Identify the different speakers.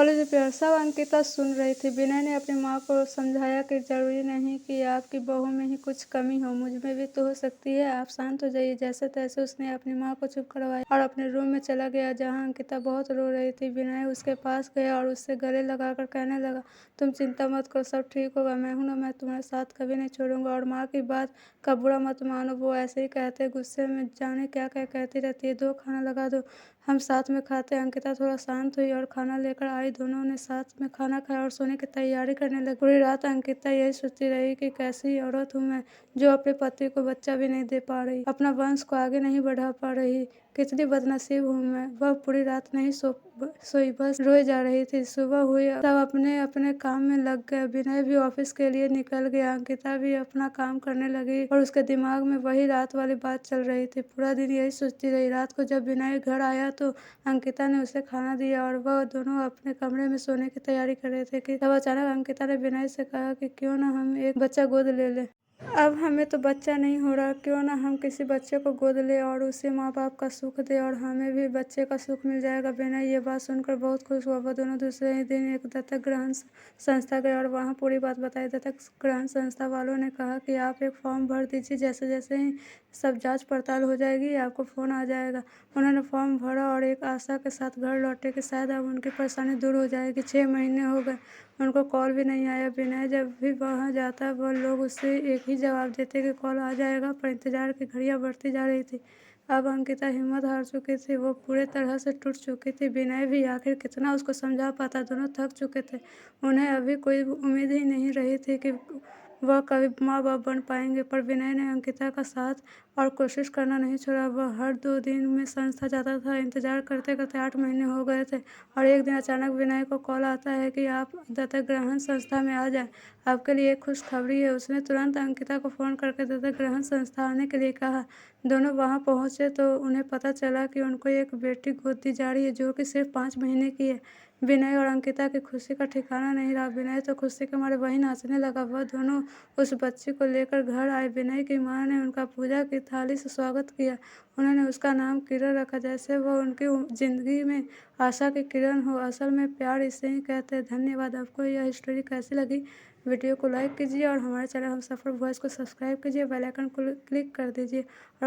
Speaker 1: College paper सब अंकिता सुन रही थी। विनय ने अपनी माँ को समझाया कि जरूरी नहीं कि आपकी बहू में ही कुछ कमी हो, मुझ में भी तो हो सकती है, आप शांत हो जाइए। जैसे तैसे उसने अपनी माँ को चुप करवाया और अपने रूम में चला गया जहाँ अंकिता बहुत रो रही थी। विनय उसके पास गया और उससे गले लगाकर कहने लगा, तुम चिंता मत करो, सब ठीक होगा, मैं हूं ना, मैं तुम्हारे साथ कभी नहीं छोड़ूंगा। और माँ की बात का बुरा मत मानो, वो ऐसे ही कहते गुस्से में जाने क्या क्या कहती रहती है। दो, खाना लगा दो, हम साथ में खाते। अंकिता थोड़ा शांत हुई और खाना लेकर आई। दोनों ने साथ में खाना खाया और सोने की तैयारी करने लगी। पूरी रात अंकिता यही सोचती रही कि कैसी औरत हूँ मैं, जो अपने पति को बच्चा भी नहीं दे पा रही, अपना वंश को आगे नहीं बढ़ा पा रही। कितनी बदनसीब हूँ मैं। वह पूरी रात नहीं सोई, बस रोए जा रही थी। सुबह हुई, सब अपने अपने काम में लग गए। विनय भी ऑफिस के लिए निकल गया, अंकिता भी अपना काम करने लगी और उसके दिमाग में वही रात वाली बात चल रही थी। पूरा दिन यही सोचती रही। रात को जब विनय घर आया तो अंकिता ने उसे खाना दिया और वह दोनों अपने कमरे में सोने की तैयारी कर रहे थे कि तब अचानक अंकिता ने विनय से कहा कि क्यों ना हम एक बच्चा गोद ले लें। अब हमें तो बच्चा नहीं हो रहा, क्यों ना हम किसी बच्चे को गोद ले और उसे माँ बाप का सुख दे और हमें भी बच्चे का सुख मिल जाएगा। विनय ये बात सुनकर बहुत खुश हुआ। वह दोनों दूसरे ही दिन एक दत्तक ग्रहण संस्था गए और वहाँ पूरी बात बताई। दत्तक ग्रहण संस्था वालों ने कहा कि आप एक फॉर्म भर दीजिए, जैसे जैसे ही सब जांच पड़ताल हो जाएगी आपको फ़ोन आ जाएगा। उन्होंने फॉर्म भरा और एक आशा के साथ घर लौटे कि शायद अब उनकी परेशानी दूर हो जाएगी। 6 महीने हो गए, उनको कॉल भी नहीं आया। विनय जब भी वहाँ जाता वह लोग उससे एक ही जवाब देते कि कॉल आ जाएगा, पर इंतजार की घड़ियां बढ़ती जा रही थी। अब अंकिता हिम्मत हार चुकी थी, वो पूरे तरह से टूट चुकी थी। विनय भी आखिर कितना उसको समझा पाता, दोनों थक चुके थे। उन्हें अभी कोई उम्मीद ही नहीं रही थी कि वह कभी माँ बाप बन पाएंगे। पर विनय ने अंकिता का साथ और कोशिश करना नहीं छोड़ा। वह हर 2 दिन में संस्था जाता था। इंतजार करते करते 8 महीने हो गए थे और एक दिन अचानक विनय को कॉल आता है कि आप दत्तक ग्रहण संस्था में आ जाएं, आपके लिए एक खुशखबरी है। उसने तुरंत अंकिता को फ़ोन करके दत्तक ग्रहण संस्था आने के लिए कहा। दोनों वहां पहुंचे तो उन्हें पता चला कि उनको एक बेटी गोद दी जा रही है, जो कि सिर्फ 5 महीने की है। विनय और अंकिता की खुशी का ठिकाना नहीं रहा। विनय तो खुशी के मारे वहीं नाचने लगा। वह दोनों उस बच्ची को लेकर घर आए। विनय की माँ ने उनका पूजा की थाली से स्वागत किया। उन्होंने उसका नाम किरण रखा, जैसे वह उनकी जिंदगी में आशा की किरण हो। असल में प्यार इसे ही कहते हैं। धन्यवाद। आपको यह स्टोरी कैसी लगी? वीडियो को लाइक कीजिए और हमारे चैनल हमसफर वॉइस को सब्सक्राइब कीजिए, बेल आइकन को क्लिक कर दीजिए।